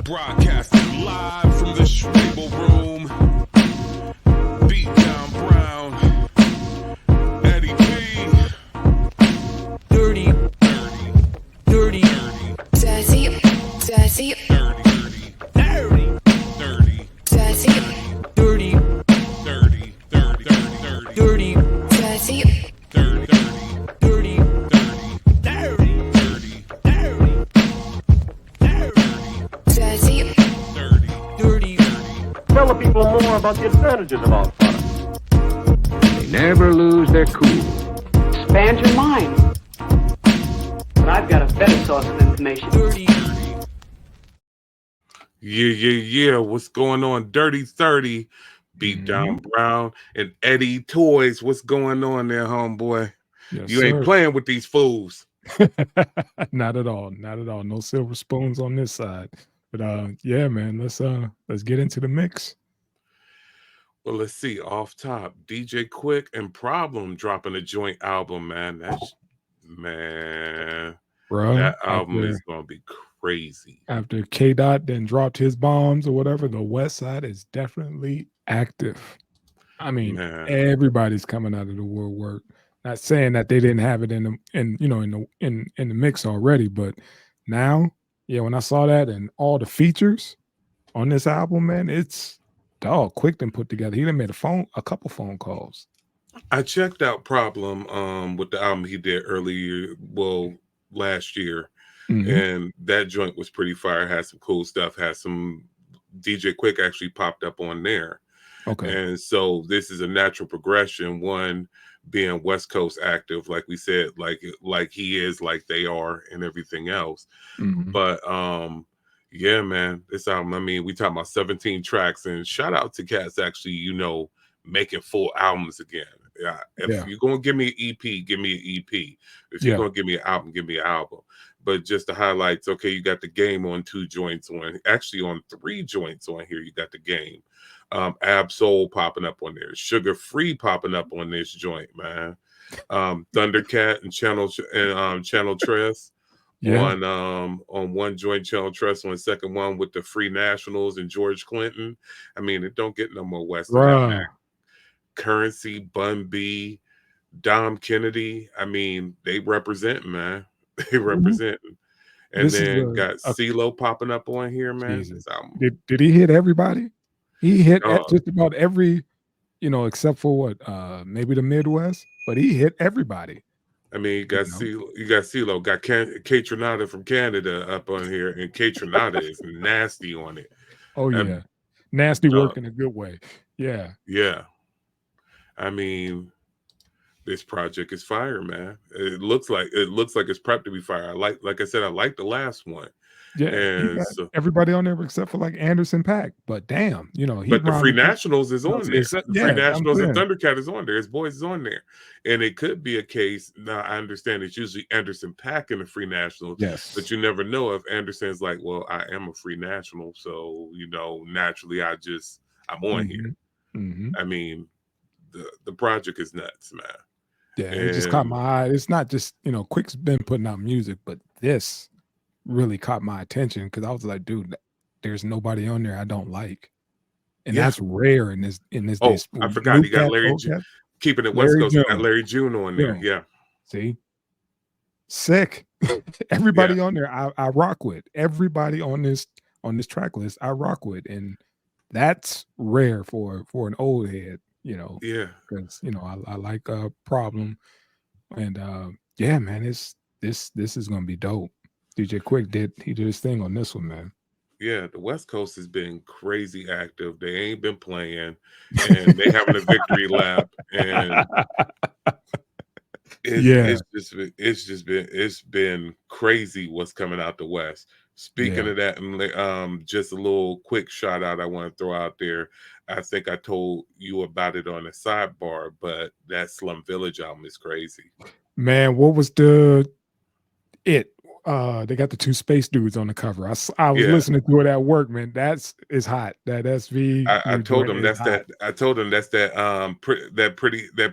Broadcasting live from the Schwabel room. Beat down Brown. Eddie B. Dirty. Dirty. Dirty. Dirty. Dirty. Dirty. Dirty. Dirty. Dirty. Dirty. Dirty. Dirty. Dirty. Dirty. Dirty. Tell the people more about the advantages of our product. They never lose their cool. Expand your mind. But I've got a better source of information. Dirty. Yeah. What's going on? Dirty 30. Beat down Brown and Eddie Toys. What's going on there, homeboy? Yes, You ain't playing with these fools. Not at all. Not at all. No silver spoons on this side. But yeah, man, let's get into the mix. Well, let's see. Off top, DJ Quik and Problem dropping a joint album, man. Bro, That album is gonna be crazy. After K Dot then dropped his bombs or whatever, the West Side is definitely active. I mean, everybody's coming out of the woodwork. Not saying that they didn't have it in the mix already, but now, yeah, when I saw that and all the features on this album, man, it's Quik done put together. He done made a couple phone calls. I checked out Problem with the album he did last year, and that joint was pretty fire. Had some cool stuff. Had some DJ Quik actually popped up on there. Okay, and so this is a natural progression. One being West Coast active, like we said, like he is, like they are, and everything else. But yeah, man, this album, I mean, we talking about 17 tracks, and shout out to cats actually, making full albums again. If you're gonna give me an EP, give me an EP. If you're gonna give me an album, give me an album. But just the highlights, okay, you got The Game on 2 joints, on 3 joints on here. You got The Game. Ab Soul popping up on there, Sugar Free popping up on this joint, man. Thundercat and Channel Tress on one joint, Channel Tress on the second one with the Free Nationals and George Clinton. I mean, it don't get no more West than that. Currency, Bun B, Dom Kennedy. I mean, they representing, man. They representing. And then got CeeLo popping up on here, man. Did he hit everybody? He hit just about every, except for what, maybe the Midwest, but he hit everybody. I mean, you got CeeLo, got Kate Trinata from Canada up on here, and Kate Trinata is nasty on it. Oh yeah, nasty work in a good way. Yeah. I mean, this project is fire, man. It looks like it's prepped to be fire. Like I said, I like the last one. Yeah, and so, everybody on there except for like Anderson .Paak, but damn, but the Free Nationals is on there. The Free Nationals and Thundercat is on there. His boys is on there, and it could be a case. Now I understand it's usually Anderson .Paak in the Free Nationals, but you never know if Anderson's like, well, I am a Free National, so naturally I'm on here. I mean, the project is nuts, man. Yeah, it just caught my eye. It's not just Quik's been putting out music, but this really caught my attention because I was like, dude, there's nobody on there I don't like, and that's rare in this. Oh, I forgot he got Larry June. Keeping it West Coast, got Larry June on there. Yeah. See, sick. Everybody on there, I rock with. Everybody on this track list, I rock with, and that's rare for an old head. Because I like Problem, and yeah, man, this is gonna be dope. DJ Quik did his thing on this one, man. Yeah, the West Coast has been crazy active. They ain't been playing, and they having a victory lap, and it's been crazy what's coming out the West. Speaking of that, and just a little quick shout out I want to throw out there. I think I told you about it on a sidebar, but that Slum Village album is crazy. Man, what was the They got the two space dudes on the cover. I was Yeah. listening to it at work, man. It's hot. That SV. I told him is that's hot. that. I told him that's that that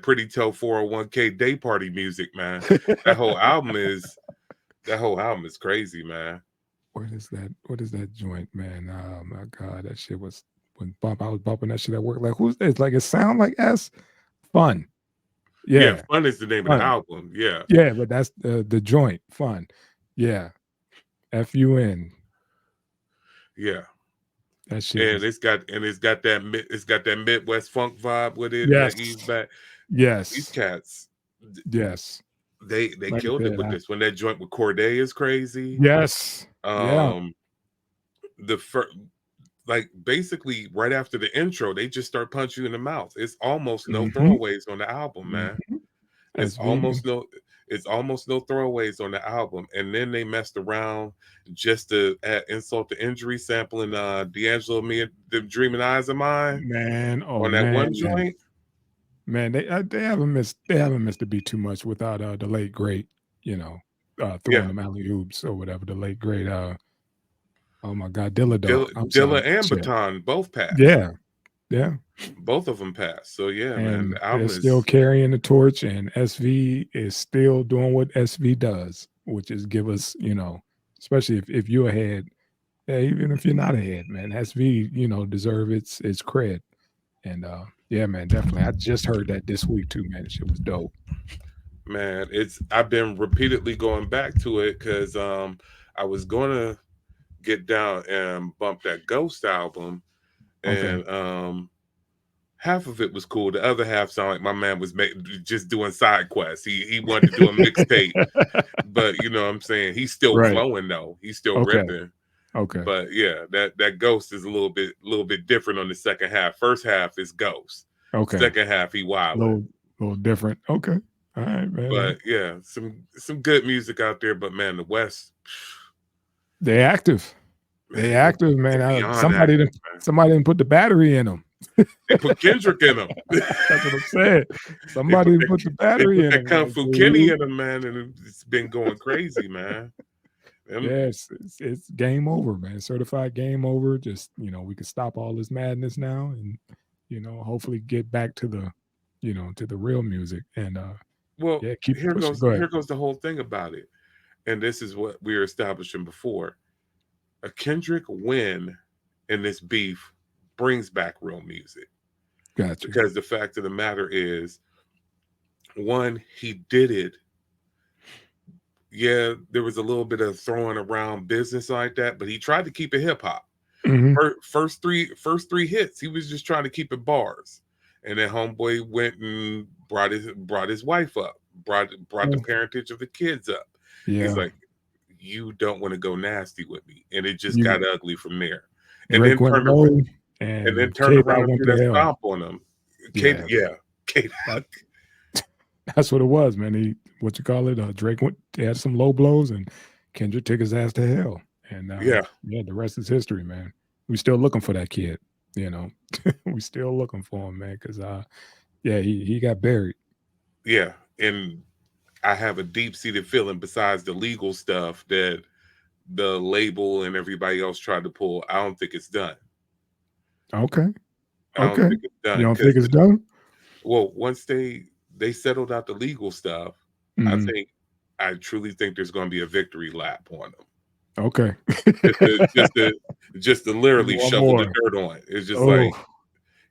pretty toe 401k day party music, man. That whole album is crazy, man. What is that? What is that joint, man? Oh my god, that shit was when I was bumping that shit at work. Like, who's this? Like, it sound like S Fun. Yeah, Fun is the name of the album. Yeah, yeah, but that's the joint. Fun. Yeah, FUN. Yeah. That shit. And it's got that Midwest funk vibe with it. Yes. That ease back. Yes. These cats. Yes. They killed it with this one. That joint with Corday is crazy. Yes. The first, like, basically right after the intro, they just start punching you in the mouth. It's almost no throwaways on the album, man. It's almost no throwaways on the album. And then they messed around just to add insult to injury, sampling D'Angelo, Me and the Dreaming Eyes of Mine, man. Oh, on that man, one joint. Man, they haven't missed the beat too much without the late great, throwing them alley oops or whatever. The late great oh my god, Dilla and Baton both passed. Yeah. Both of them passed. So yeah, and man, the album they're still carrying the torch, and SV is still doing what SV does, which is give us, especially if you're ahead, even if you're not ahead, man, SV, deserve its cred. And yeah, man, definitely. I just heard that this week too, man. Shit was dope. Man, I've been repeatedly going back to it because I was gonna get down and bump that Ghost album, and half of it was cool. The other half sounded like my man was just doing side quests. He wanted to do a mixtape, but you know what I'm saying? He's still flowing though. He's still ripping. Okay. But yeah, that Ghost is a little bit different on the second half. First half is Ghost. Okay. Second half he wild. Little different. Okay. All right, man. But yeah, some good music out there. But man, the West, they active. They active, man. Somebody didn't put the battery in them. They put Kendrick in them. That's what I'm saying. Somebody put the battery in them. Kung Fu Kenny in them, man, and it's been going crazy, man. Yes, it's game over, man. Certified game over. Just we can stop all this madness now, and hopefully get back to the to the real music. And here goes the whole thing about it. And this is what we were establishing before. A Kendrick win in this beef brings back real music. Gotcha. Because the fact of the matter is, one, he did it. Yeah, there was a little bit of throwing around business like that, but he tried to keep it hip hop. First three hits, he was just trying to keep it bars. And then homeboy went and brought his wife up, brought the parentage of the kids up. Yeah. He's like, you don't want to go nasty with me, and it just got ugly from there. And Drake then turned around and threw that stomp on him. That's what it was, man. Drake had some low blows, and Kendrick took his ass to hell. And the rest is history, man. We still looking for that kid, we still looking for him, man, because he got buried. Yeah, and I have a deep-seated feeling, besides the legal stuff that the label and everybody else tried to pull, I don't think it's done. Okay. I don't think it's done. You don't think it's done? Well, once they settled out the legal stuff, I truly think there's going to be a victory lap on them. Okay. just to literally shovel the dirt on it. It's just like,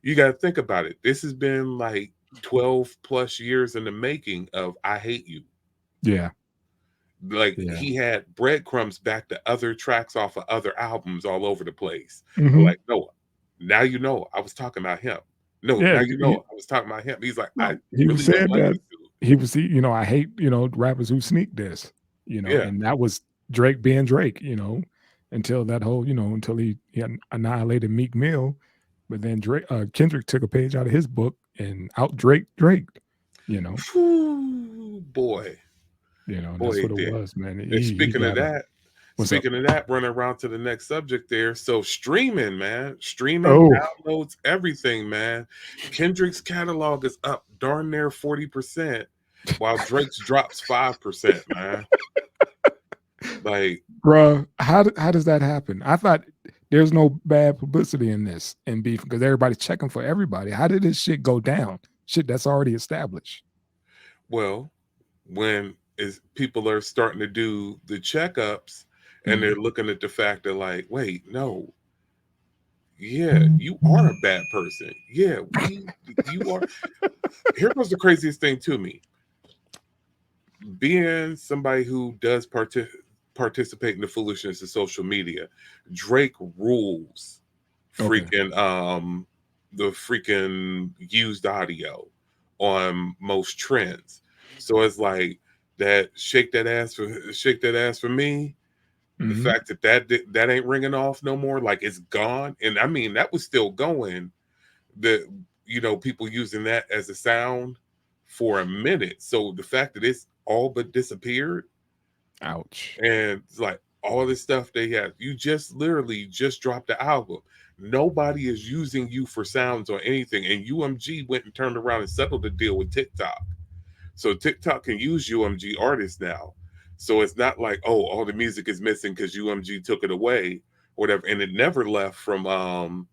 you got to think about it. This has been like 12 plus years in the making of I Hate You. Yeah. Like he had breadcrumbs back to other tracks off of other albums all over the place. Like, Noah, now you know I was talking about him. No, now you know I was talking about him. He's like, he really said that. He was, I hate, rappers who sneak this, and that was Drake being Drake, until that whole, until he annihilated Meek Mill. But then Kendrick took a page out of his book and out Drake, Ooh, boy. That's what it was, man. And speaking of that, running around to the next subject there. So streaming, downloads, everything, man. Kendrick's catalog is up darn near 40%, while Drake's drops 5%, man. Like, bro, how does that happen? I thought there's no bad publicity in this and beef because everybody's checking for everybody. How did this shit go down? Shit that's already established. well, when people are starting to do the checkups and they're looking at the fact that, like, wait, no, yeah, you are a bad person. Yeah, you are. Here goes the craziest thing to me. Being somebody who does participate in the foolishness of social media, Drake rules freaking the freaking used audio on most trends. So it's like that shake that ass for me. The fact that ain't ringing off no more, like it's gone. And I mean, that was still going. People using that as a sound for a minute. So the fact that it's all but disappeared, ouch. and it's like all this stuff they have, you just literally just dropped the album. Nobody is using you for sounds or anything. And UMG went and turned around and settled the deal with TikTok. So TikTok can use UMG artists now. So it's not like, oh, all the music is missing because UMG took it away, whatever. And it never left from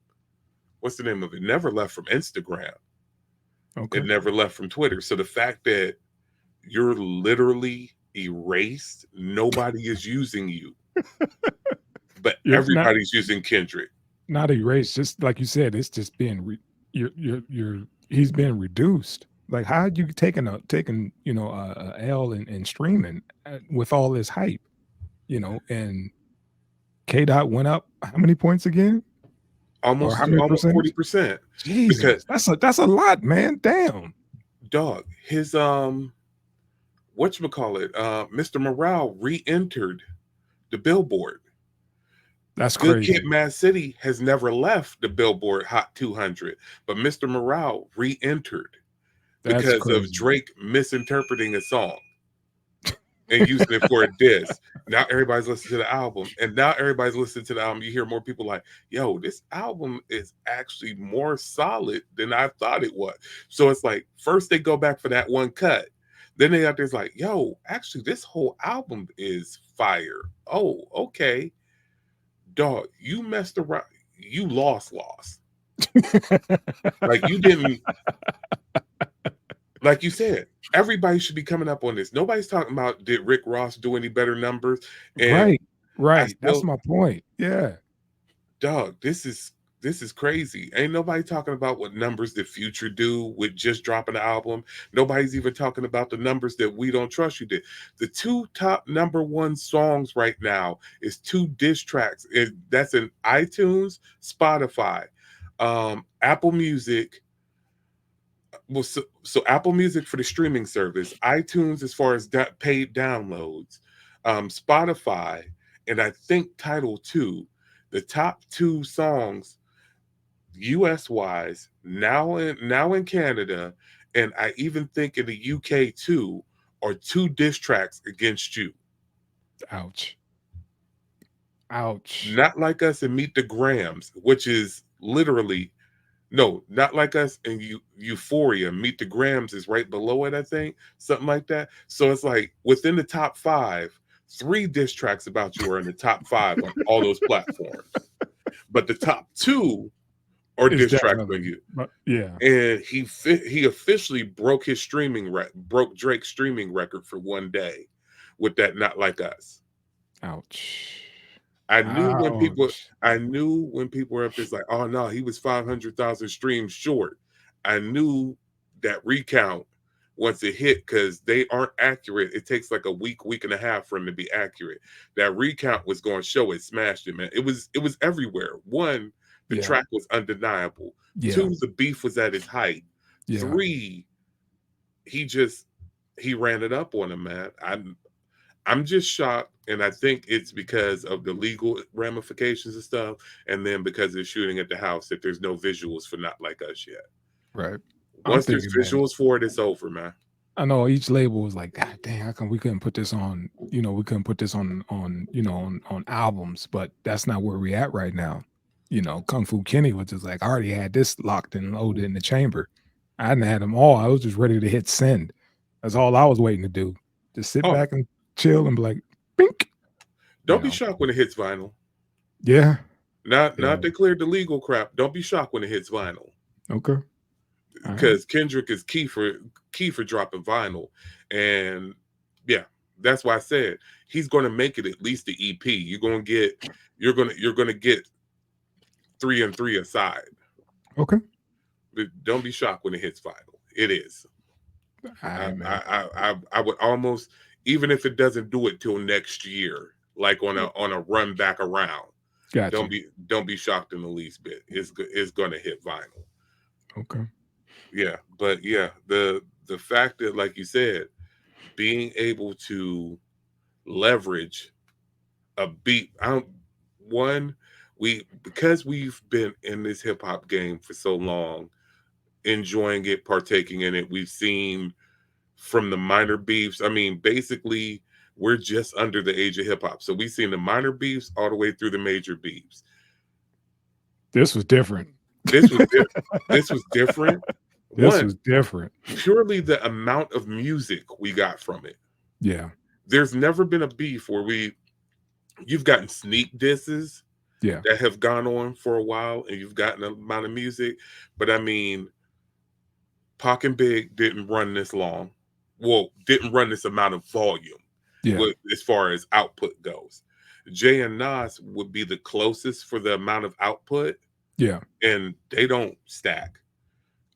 what's the name of it? Never left from Instagram. Okay. It never left from Twitter. So the fact that you're literally erased, nobody is using you. But everybody's using Kendrick. Not erased, just like you said, it's just being he's being reduced. Like, how had you taken a L and streaming with all this hype, and K Dot went up how many points again? Almost 40%. Jesus, that's a lot, man. Damn. Dog, his whatchamacallit, Mr. Morale re-entered the Billboard. That's Good crazy. Kid, Mad City has never left the Billboard Hot 200, but Mr. Morale re-entered because of Drake misinterpreting a song and using it for a diss. Now everybody's listening to the album, and now everybody's listening to the album. You hear more people like, yo, this album is actually more solid than I thought it was. So it's like, first they go back for that one cut. Then they out there's like, yo, actually this whole album is fire. Oh, okay. Dog, you messed around. You lost. Like you didn't. Like you said, everybody should be coming up on this. Nobody's talking about did Rick Ross do any better numbers. And right. That's my point. Yeah. Dog, this is crazy. Ain't nobody talking about what numbers did Future do with just dropping the album. Nobody's even talking about the numbers that We Don't Trust You did. The two top #1 songs right now is 2 diss tracks. That's in iTunes, Spotify, Apple Music. Well, so Apple Music for the streaming service, iTunes as far as paid downloads, Spotify, and I think Tidal too. The top 2 songs, US wise, now in Canada, and I even think in the UK too, are 2 diss tracks against you. Ouch. Not Like Us and Meet the Grams, which is literally. No, Not Like Us and Euphoria. Meet the Grams is right below it, I think. Something like that. So it's like within the top 5, 3 diss tracks about you are in the top 5 on all those platforms. But the top 2 are diss tracks on you. Yeah. And he officially broke his broke Drake's streaming record for one day with that Not Like Us. Ouch. I knew when people were up there, it's like, oh no, he was 500,000 streams short. I knew that recount once it hit, because they aren't accurate. It takes like a week and a half for them to be accurate. That recount was going to show it smashed it, man. It was everywhere. 1, the track was undeniable. 2, the beef was at its height. 3, he ran it up on him, man. I'm just shocked, and I think it's because of the legal ramifications and stuff, and then because they're shooting at the house that there's no visuals for Not Like Us yet. Right. Once there's visuals for it, it's over, man. I know each label was like, God dang, how come we couldn't put this on? We couldn't put this on albums, but that's not where we're at right now. Kung Fu Kenny was just like, I already had this locked and loaded in the chamber. I hadn't had them all. I was just ready to hit send. That's all I was waiting to do. Just sit back and chill and be like, bink. Don't be shocked when it hits vinyl. Yeah. Not they cleared the legal crap. Don't be shocked when it hits vinyl. Okay. Because Kendrick is key for dropping vinyl. And yeah, that's why I said he's gonna make it at least the EP. You're gonna get 3 and 3 aside. Okay. But don't be shocked when it hits vinyl. It is. I would almost, even if it doesn't do it till next year, like on a run back around. Gotcha. Don't be shocked in the least bit. It's gonna hit vinyl. Okay. Yeah, but yeah, the fact that, like you said, being able to leverage a beat, because we've been in this hip hop game for so long, enjoying it, partaking in it, we've seen from the minor beefs. I mean, basically, we're just under the age of hip hop, so we've seen the minor beefs all the way through the major beefs. This was different. This was different. This was different. Purely the amount of music we got from it. Yeah. There's never been a beef where you've gotten sneak disses that have gone on for a while, and you've gotten an amount of music. But I mean, Pac and Big didn't run this long. Well, didn't run this amount of volume as far as output goes. Jay and Nas would be the closest for the amount of output. Yeah. And they don't stack.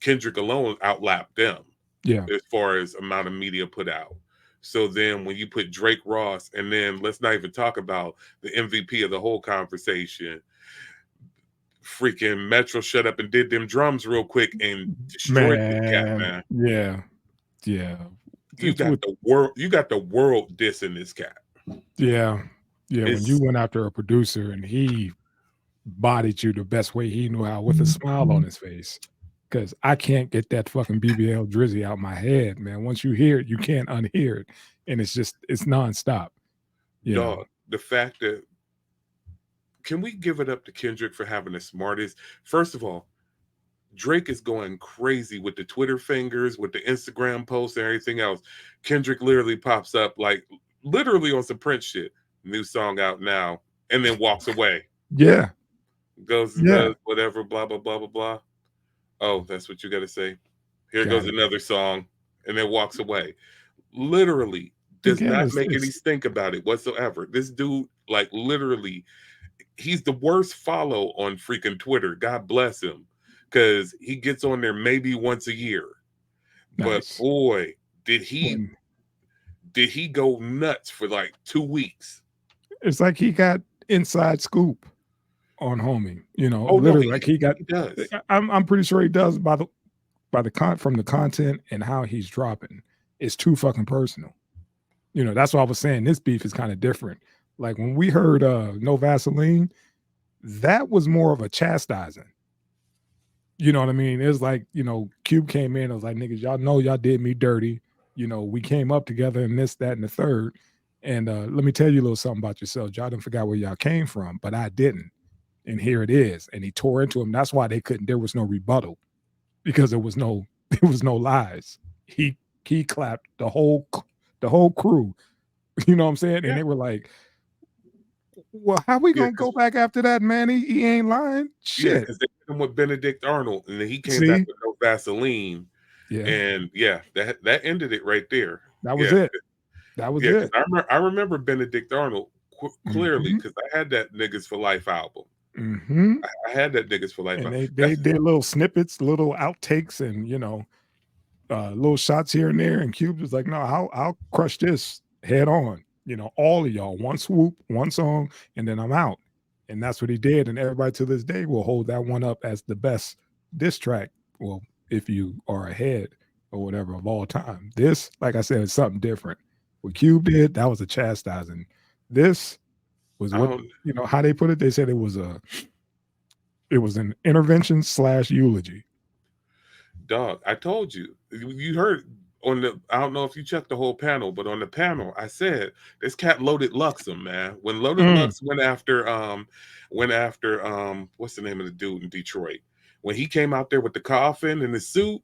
Kendrick alone outlapped them. Yeah. As far as amount of media put out. So then when you put Drake, Ross, and then let's not even talk about the MVP of the whole conversation, freaking Metro shut up and did them drums real quick and destroyed the cat, man. Yeah. Yeah. You got the world dissing this cat. Yeah. Yeah. When you went after a producer and he bodied you the best way he knew how with a smile on his face. Because I can't get that fucking BBL Drizzy out my head, man. Once you hear it, you can't unhear it. And it's nonstop. Dog, the fact that, can we give it up to Kendrick for having the smartest? First of all, Drake is going crazy with the Twitter fingers, with the Instagram posts and everything else. Kendrick literally pops up like literally on some Prince shit. New song out now. And then walks away. Yeah. Goes and does whatever, blah, blah, blah, blah, blah. Oh, that's what you got to say. Here goes another song, and then walks away. Literally does not make any stink about it whatsoever. This dude, like literally, he's the worst follow on freaking Twitter. God bless him, because he gets on there maybe once a year. Nice. But boy, did he go nuts for like 2 weeks. It's like he got inside scoop on homie, literally, like he does. I'm pretty sure he does from the content and how he's dropping. It's too fucking personal. That's why I was saying this beef is kind of different. Like when we heard No Vaseline, that was more of a chastising. You know what I mean? It's like, Cube came in, I was like, niggas, y'all know y'all did me dirty. We came up together and this, that, and the third. And let me tell you a little something about yourself. Y'all didn't forget where y'all came from, but I didn't. And here it is. And he tore into him. That's why there was no rebuttal, because there was no lies. He clapped the whole crew. You know what I'm saying? Yeah. And they were like, well, how we gonna go back after that, man? He ain't lying. Shit. Yeah, because they hit him with Benedict Arnold, and then he came back with No Vaseline. Yeah. And that ended it right there. That was it. That was it. I remember Benedict Arnold clearly, because I had that Niggas for Life album. Mm-hmm. I had that Niggas for Life. And they did little snippets, little outtakes, and little shots here and there. And Cube was like, "No, I'll crush this head on." All of y'all, one swoop, one song, and then I'm out. And that's what he did. And everybody to this day will hold that one up as the best diss track. Well, if you are ahead or whatever of all time, this, like I said, is something different. What Cube did, that was a chastising. This was what how they put it. They said it was an intervention / eulogy. Dog, I told you. You heard on the. I don't know if you checked the whole panel, but on the panel, I said this cat Loaded Luxem, man. When Loaded Lux went after what's the name of the dude in Detroit? When he came out there with the coffin and the suit,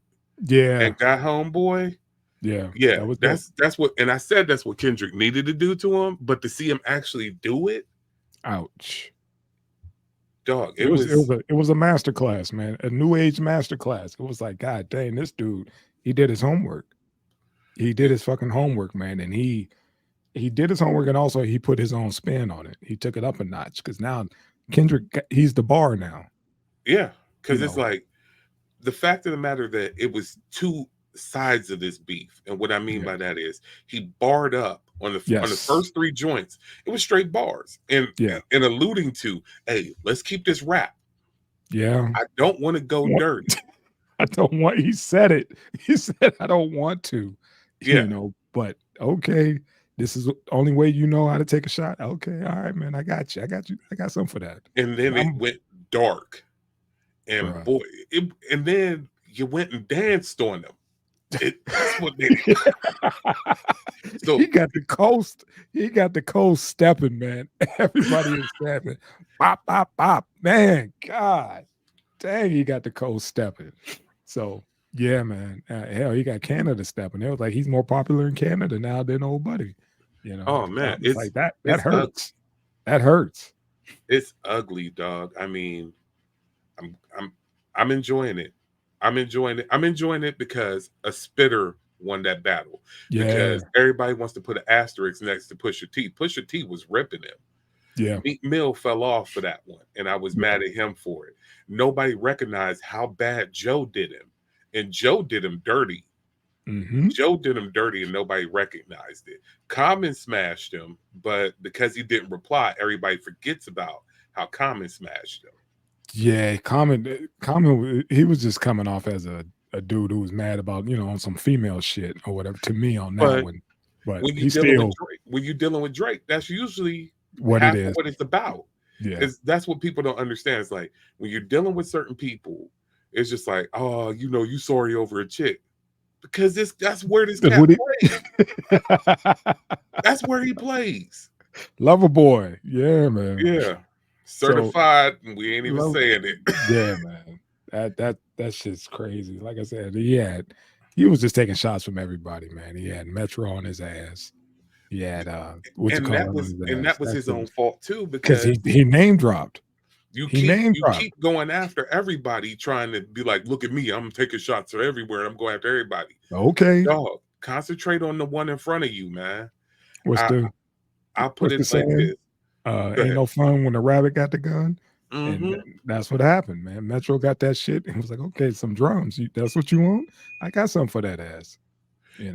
and got homeboy, Yeah, Yeah, that was dope. that's what, and I said that's what Kendrick needed to do to him, but to see him actually do it, Ouch. dog, It was a master class, man. A new age master class. It was like, God dang, this dude, he did his homework. He did his fucking homework, man. And he did his homework, and also he put his own spin on it. He took it up a notch because now Kendrick, he's the bar now. Yeah, because it's like the fact of the matter that it was two sides of this beef, and what I mean by that is he barred up on the first three joints. It was straight bars and alluding to, hey, let's keep this rap. Yeah, I don't want to go dirty. I don't want. He said it. He said, I don't want to. Yeah. You know, but okay. This is the only way you know how to take a shot. Okay, all right, man. I got you. I got something for that. And then it went dark. And boy, and then you went and danced on them. That's what they So he got the coast. He got the coast stepping, man. Everybody is stepping. Bop, bop, bop. Man, God. Dang, he got the coast stepping. So yeah, man. Hell, he got Canada stepping. It was like he's more popular in Canada now than old buddy. You know, oh man, it's like that hurts. That hurts. It's ugly, dog. I mean, I'm enjoying it. I'm enjoying it because a spitter won that battle. Yeah. Because everybody wants to put an asterisk next to Pusha T. Pusha T was ripping him. Yeah. Meek Mill fell off for that one, and I was mad at him for it. Nobody recognized how bad Joe did him, and Joe did him dirty. Joe did him dirty, and nobody recognized it. Common smashed him, but because he didn't reply, everybody forgets about how Common smashed him. Yeah, Common, he was just coming off as a dude who was mad about, on some female shit or whatever to me on that one. But when you're dealing with Drake, that's usually what it is. What it's about. Yeah. That's what people don't understand. It's like when you're dealing with certain people, it's just like, oh, you sorry over a chick. Because that's where this cat plays. That's where he plays. Lover boy. Yeah, man. Yeah. Certified, and we ain't even saying it. Yeah, man. That shit's crazy. Like I said, he was just taking shots from everybody, man. He had Metro on his ass. He had that was his own fault too, because he name dropped. You keep going after everybody, trying to be like, look at me, I'm taking shots everywhere, and I'm going after everybody. Okay, dog, concentrate on the one in front of you, man. I'll put it like this. Ain't no fun when the rabbit got the gun. And that's what happened, man. Metro got that shit and was like, okay, some drums. That's what you want? I got something for that ass. Here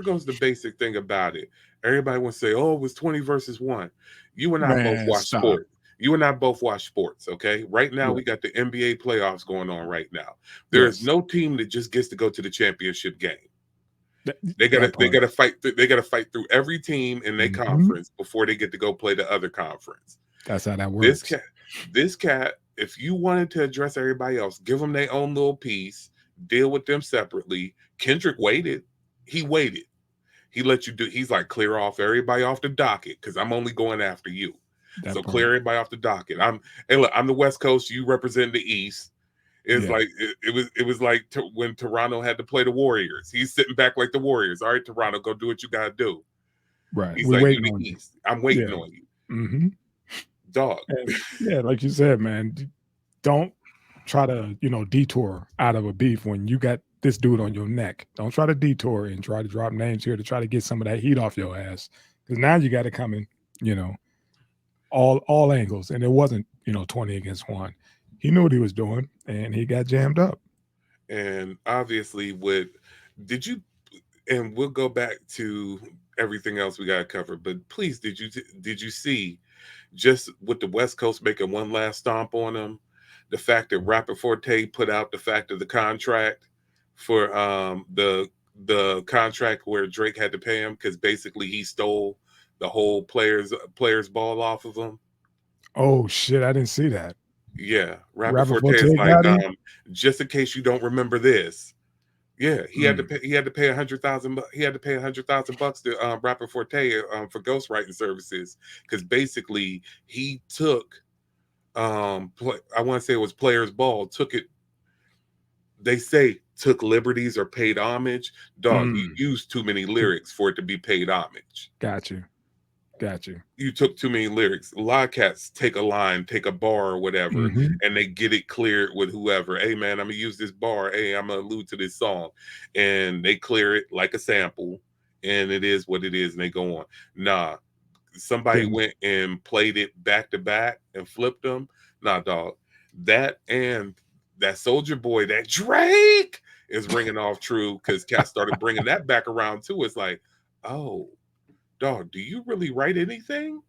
goes the basic thing about it. Everybody wants to say, oh, it was 20 versus 1. You and I both watch sports. You and I both watch sports, okay? Right now, we got the NBA playoffs going on right now. There is no team that just gets to go to the championship game. They gotta fight. They gotta fight through every team in their conference before they get to go play the other conference. That's how that works. This cat, if you wanted to address everybody else, give them their own little piece, deal with them separately. Kendrick waited. He waited. He let you do. He's like, clear off everybody off the docket because I'm only going after you. Clear everybody off the docket. I'm the West Coast. You represent the East. It's like it was like when Toronto had to play the Warriors. He's sitting back like the Warriors. All right, Toronto, go do what you gotta do. Right. He's like, you the East. I'm waiting on you. Dog. And, like you said, man, don't try to detour out of a beef when you got this dude on your neck. Don't try to detour and try to drop names here to try to get some of that heat off your ass. Because now you got to come in, all angles. And it wasn't, 20 against 1. He knew what he was doing and he got jammed up. And obviously and we'll go back to everything else we got to cover, but please, did you see just with the West Coast making one last stomp on him, the fact that Rapper Forte put out the fact of the contract for the contract where Drake had to pay him because basically he stole the whole players ball off of him. Oh shit, I didn't see that. Yeah, Rapper Forte is like, just in case you don't remember this. Yeah, he had to pay $100,000. He had to pay $100,000 to Rapper Forte for ghostwriting services because basically he took I want to say it was Players Ball, took it. They say took liberties or paid homage, dog, you used too many lyrics for it to be paid homage. Got you. You took too many lyrics. A lot of cats take a line, take a bar or whatever, and they get it cleared with whoever. Hey man, I'm gonna use this bar. Hey, I'm gonna allude to this song, and they clear it like a sample, and it is what it is, and they go on. Nah, somebody went and played it back to back and flipped them. Nah, dog, that and that Soldier Boy, that Drake is ringing off true because cats started bringing that back around too. It's like, oh. Dog, do you really write anything?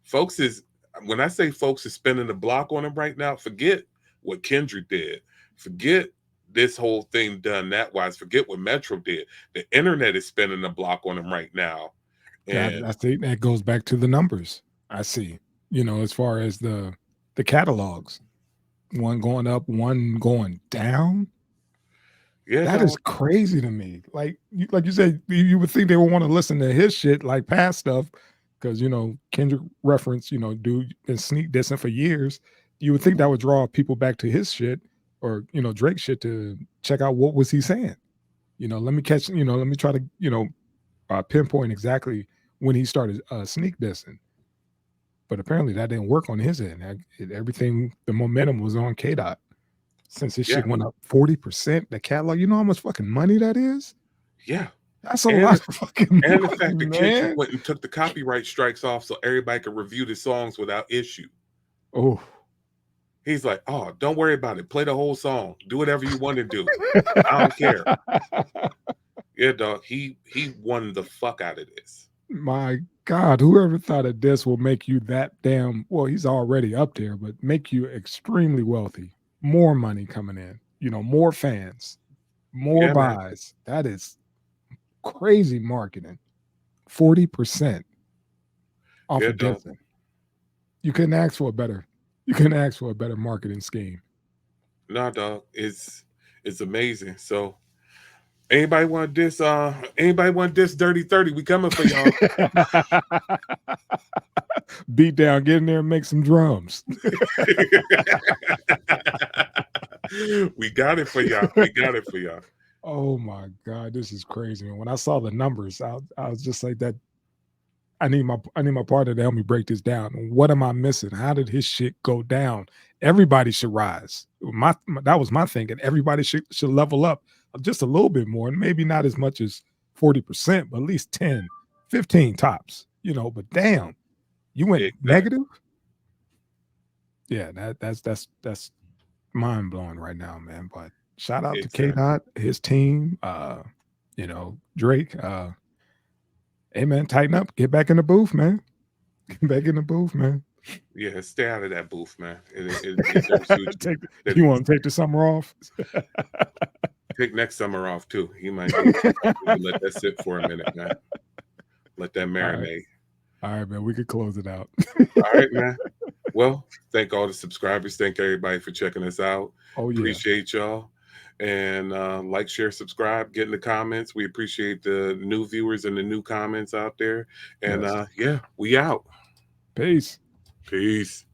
Folks is, when I say folks is spinning the block on him right now, forget what Kendrick did. Forget this whole thing done that wise. Forget what Metro did. The internet is spinning the block on him right now. And I think that goes back to the numbers. I see, as far as the catalogs, one going up, one going down. Yeah, that is crazy to me. Like you said, you would think they would want to listen to his shit, like past stuff, because Kendrick reference, dude been sneak dissing for years. You would think that would draw people back to his shit or Drake shit to check out what was he saying. Let me catch. Let me try to pinpoint exactly when he started sneak dissing. But apparently that didn't work on his end. Everything, the momentum was on K-Dot. Since his shit went up 40%, the catalog, you know how much fucking money that is? Yeah. That's a lot of fucking money. And the fact that Kendrick went and took the copyright strikes off so everybody could review the songs without issue. Oh. He's like, oh, don't worry about it. Play the whole song. Do whatever you want to do. I don't care. Yeah, dog. He won the fuck out of this. My God, whoever thought that this will make you that damn, well, he's already up there, but make you extremely wealthy. More money coming in, more fans, more buys. Man. That is crazy marketing. 40% off of dissing. You couldn't ask for a better marketing scheme. Nah, dog. It's amazing. So anybody want this Dirty 30? We coming for y'all. Beat down, get in there and make some drums. We got it for y'all. Oh my God, this is crazy, man. When I saw the numbers, I was just like that. I need my partner to help me break this down. What am I missing? How did his shit go down? Everybody should rise. That was my thinking. Everybody should level up just a little bit more, and maybe not as much as 40%, but at least 10, 15 tops. But damn, you went negative. Yeah, that's mind blowing right now, man. But shout out to K-Dot, his team, Drake. Hey man, tighten up, get back in the booth, man. Get back in the booth, man. Yeah, stay out of that booth, man. You want to take the summer off? Take next summer off too. He might let that sit for a minute, man. Let that marinate. All right, man. We could close it out. All right, man. Well, thank all the subscribers. Thank everybody for checking us out. Oh, yeah. Appreciate y'all. And like, share, subscribe, get in the comments. We appreciate the new viewers and the new comments out there. And yeah, we out. Peace. Peace.